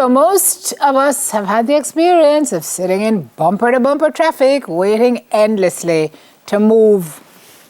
So most of us have had the experience of sitting in bumper-to-bumper traffic, waiting endlessly to move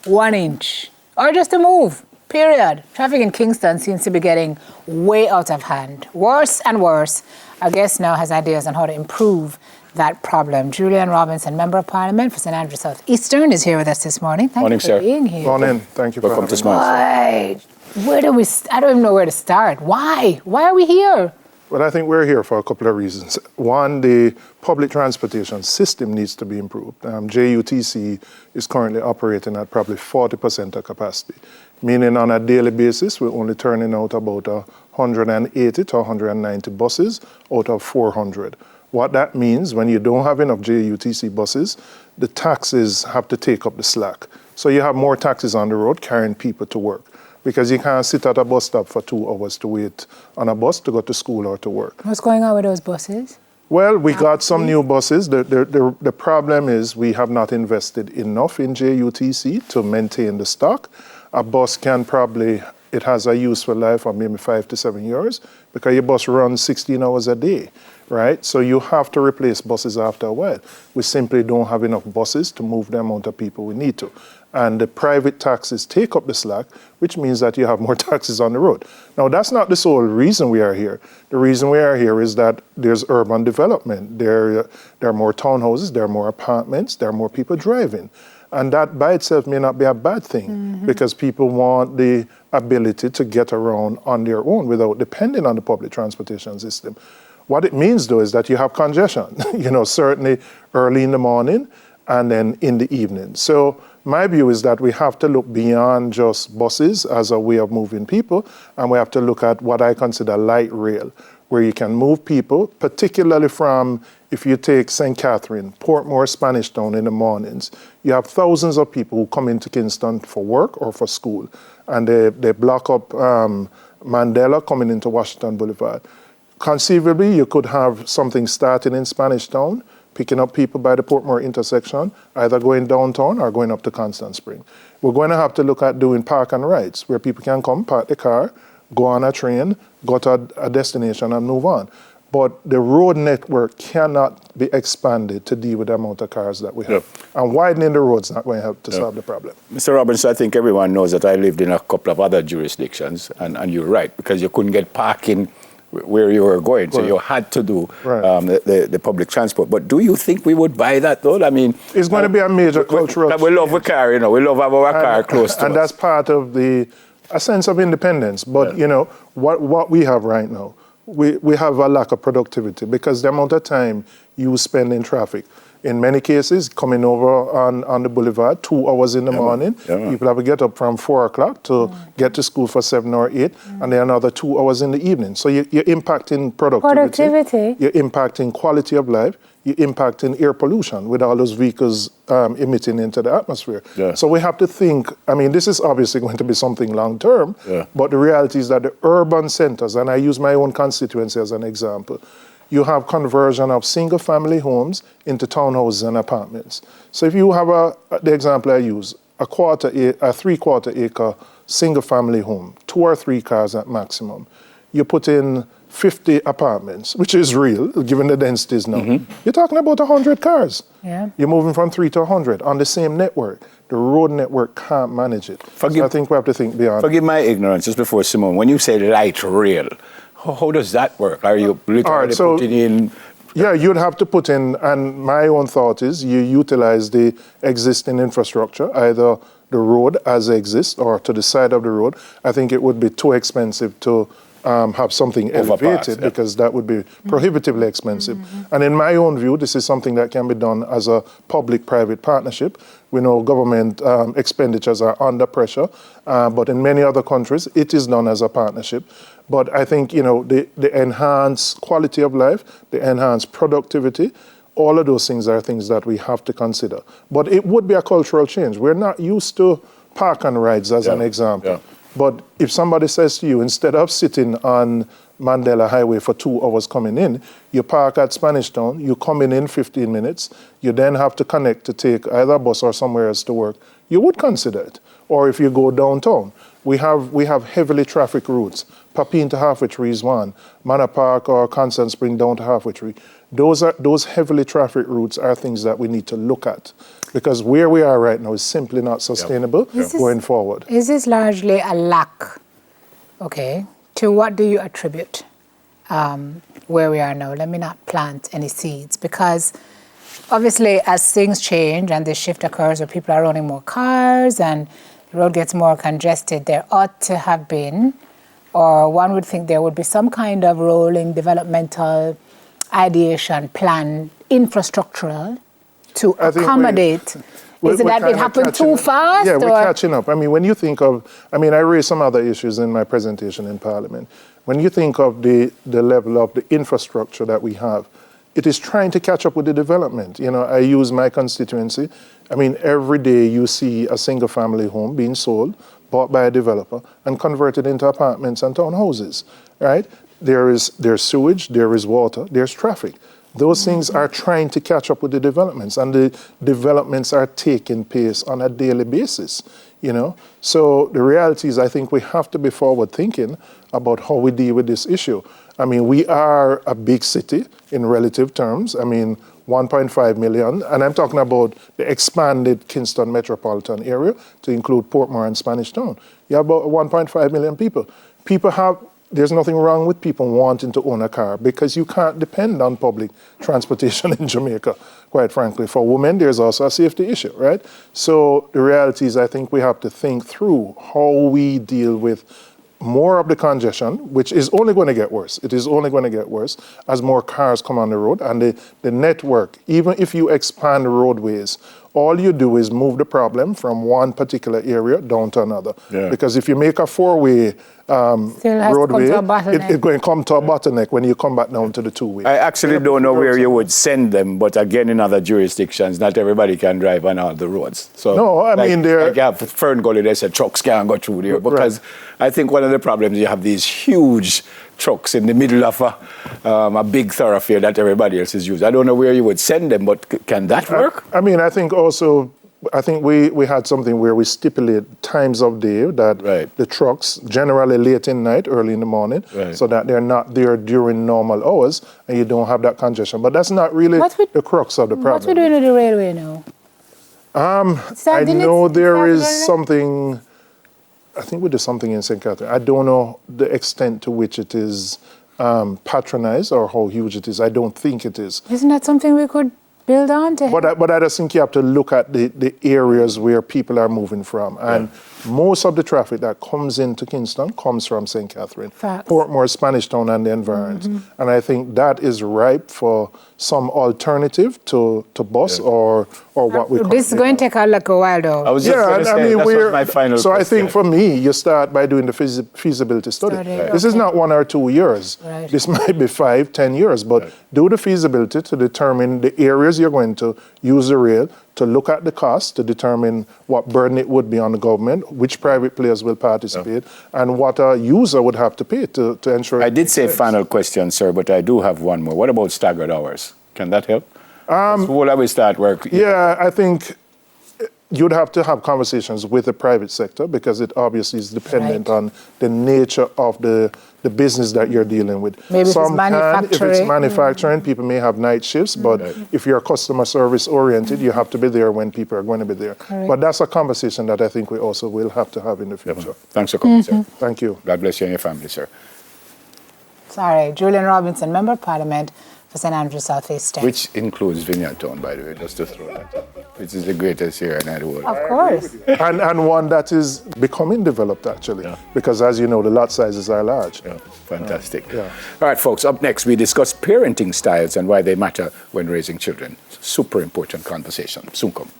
1 inch, or just to move, period. Traffic in Kingston seems to be getting way out of hand. Worse and worse. Our guest now has ideas on how to improve that problem. Julian Robinson, Member of Parliament for St. Andrews South Eastern, is here with us this morning. Thank you for being here. Morning. Thank you for Welcome to Smart. Why? Where do we? I don't even know where to start. Why? Why are we here? Well, I think we're here for a couple of reasons. One, the public transportation system needs to be improved. JUTC is currently operating at probably 40% of capacity, meaning on a daily basis, we're only turning out about 180 to 190 buses out of 400. What that means, when you don't have enough JUTC buses, the taxis have to take up the slack. So you have more taxis on the road carrying people to work, because you can't sit at a bus stop for 2 hours to wait on a bus to go to school or to work. What's going on with those buses? Well, we got some new buses. The problem is we have not invested enough in JUTC to maintain the stock. A bus can probably, it has a useful life of maybe 5 to 7 years, because your bus runs 16 hours a day, right? So you have to replace buses after a while. We simply don't have enough buses to move the amount of people we need to. And the private taxis take up the slack, which means that you have more taxis on the road. Now, that's not the sole reason we are here. The reason we are here is that there's urban development. There are more townhouses, there are more apartments, there are more people driving. And that by itself may not be a bad thing, because people want the ability to get around on their own without depending on the public transportation system. What it means, though, is that you have congestion, certainly early in the morning and then in the evening. So my view is that we have to look beyond just buses as a way of moving people, and we have to look at what I consider light rail, where you can move people, particularly from, if you take St. Catherine, Portmore, Spanish Town in the mornings, you have thousands of people who come into Kingston for work or for school, and they block up Mandela coming into Washington Boulevard. Conceivably, you could have something starting in Spanish Town, picking up people by the Portmore intersection, either going downtown or going up to Constant Spring. We're going to have to look at doing park and rides, where people can come, park the car, go on a train, go to a destination and move on. But the road network cannot be expanded to deal with the amount of cars that we have. And widening the roads is not going to help to solve the problem. Mr. Robinson, I think everyone knows that I lived in a couple of other jurisdictions, and you're right, because you couldn't get parking where you were going, so you had to do the public transport. But do you think we would buy that, though? I mean, it's going to be a major cultural change. We love a car, we love our car close to us. And that's part of a sense of independence. But, what we have right now, we have a lack of productivity, because the amount of time you spend in traffic, in many cases, coming over on the boulevard, 2 hours in the morning. People have to get up from 4 o'clock to get to school for 7 or 8, and then another 2 hours in the evening. So you're impacting productivity. You're impacting quality of life. You're impacting air pollution with all those vehicles emitting into the atmosphere. So we have to think, this is obviously going to be something long term, but the reality is that the urban centers, and I use my own constituency as an example, you have conversion of single-family homes into townhouses and apartments. So if you have the example I use, a three-quarter acre single-family home, 2 or 3 cars at maximum, you put in 50 apartments, which is real, given the densities now. You're talking about 100 cars. You're moving from 3 to 100 on the same network. The road network can't manage it. So I think we have to think beyond. Forgive my ignorance, just before Simone, when you say light rail, how does that work? Are you literally putting in? Yeah, you'd have to put in, and my own thought is you utilize the existing infrastructure, either the road as it exists or to the side of the road. I think it would be too expensive to have something elevated, because that would be prohibitively expensive. And in my own view, this is something that can be done as a public-private partnership. We know government expenditures are under pressure, but in many other countries, it is done as a partnership. But I think, the enhanced quality of life, the enhanced productivity, all of those things are things that we have to consider. But it would be a cultural change. We're not used to park and rides, as an example. But if somebody says to you, instead of sitting on Mandela Highway for 2 hours coming in, you park at Spanish Town, you come in 15 minutes, you then have to connect to take either a bus or somewhere else to work, you would consider it. Or if you go downtown. We have heavily trafficked routes. Papine to Halfway Tree is one. Manor Park or Constant Spring down to Halfway Tree. Those heavily trafficked routes are things that we need to look at, because where we are right now is simply not sustainable going forward. Is this largely a lack? Okay. To what do you attribute where we are now? Let me not plant any seeds, because obviously as things change and the shift occurs where people are owning more cars and the road gets more congested, there ought to have been, or one would think there would be some kind of rolling developmental ideation plan, infrastructural, to accommodate. Is it that it happened too fast? Yeah, we're catching up. I mean, when you think of, I raised some other issues in my presentation in Parliament. When you think of the level of the infrastructure that we have, it is trying to catch up with the development. You know, I use my constituency. I mean, every day you see a single family home being sold, bought by a developer, and converted into apartments and townhouses, right? There's sewage, there is water, there's traffic. Those things are trying to catch up with the developments, and the developments are taking place on a daily basis, you know? So the reality is, I think we have to be forward thinking about how we deal with this issue. I mean, we are a big city in relative terms. I mean, 1.5 million, and I'm talking about the expanded Kingston metropolitan area to include Portmore and Spanish Town. You have about 1.5 million people. There's nothing wrong with people wanting to own a car, because you can't depend on public transportation in Jamaica, quite frankly. For women, there's also a safety issue, right? So the reality is, I think we have to think through how we deal with more of the congestion, which is only going to get worse. It is only going to get worse as more cars come on the road, and the network, even if you expand the roadways, all you do is move the problem from one particular area down to another. Yeah. Because if you make a four-way roadway, it's going to come to a bottleneck when you come back down to the two-way. I actually don't know where you would send them, but again, in other jurisdictions, not everybody can drive on all the roads. So, no, I mean, like you have Fern Gully, they said trucks can't go through there, because I think one of the problems, you have these huge trucks in the middle of a big thoroughfare that everybody else is using. I don't know where you would send them, but can that work? I mean, I think we had something where we stipulate times of day that the trucks, generally late in night, early in the morning, so that they're not there during normal hours and you don't have that congestion. But that's not really the crux of the problem. What we doing with the railway now? I know there is something. I think we did something in St. Catherine. I don't know the extent to which it is patronized or how huge it is. I don't think it is. Isn't that something we could build on to? But I just think you have to look at the areas where people are moving from. And most of the traffic that comes into Kingston comes from St. Catherine, Portmore, Spanish Town, and the environs. And I think that is ripe for some alternative to bus or what we call. This is going to take a while, though. I was just going to say, that was my final question. I think for me, you start by doing the feasibility study. This is not 1 or 2 years. This might be 5, 10 years, but do the feasibility to determine the areas you're going to use the rail, to look at the cost, to determine what burden it would be on the government, which private players will participate, and what a user would have to pay to ensure. I did say final question, sir, but I do have one more. What about staggered hours? Can that help? Will we start work? Yeah, I think you'd have to have conversations with the private sector, because it obviously is dependent on the nature of the business that you're dealing with. Maybe if it's manufacturing, people may have night shifts, but if you're customer service oriented, you have to be there when people are going to be there. But that's a conversation that I think we also will have to have in the future. Thanks for coming, sir. Thank you. God bless you and your family, sir. Sorry, Julian Robinson, Member of Parliament for St. Andrews South East. Which includes Vineyard Town, by the way, just to throw that up. Which is the greatest here in the world. Of course. And one that is becoming developed, actually, because as you know, the lot sizes are large. Yeah, fantastic. All right, folks, up next, we discuss parenting styles and why they matter when raising children. Super important conversation. Soon come.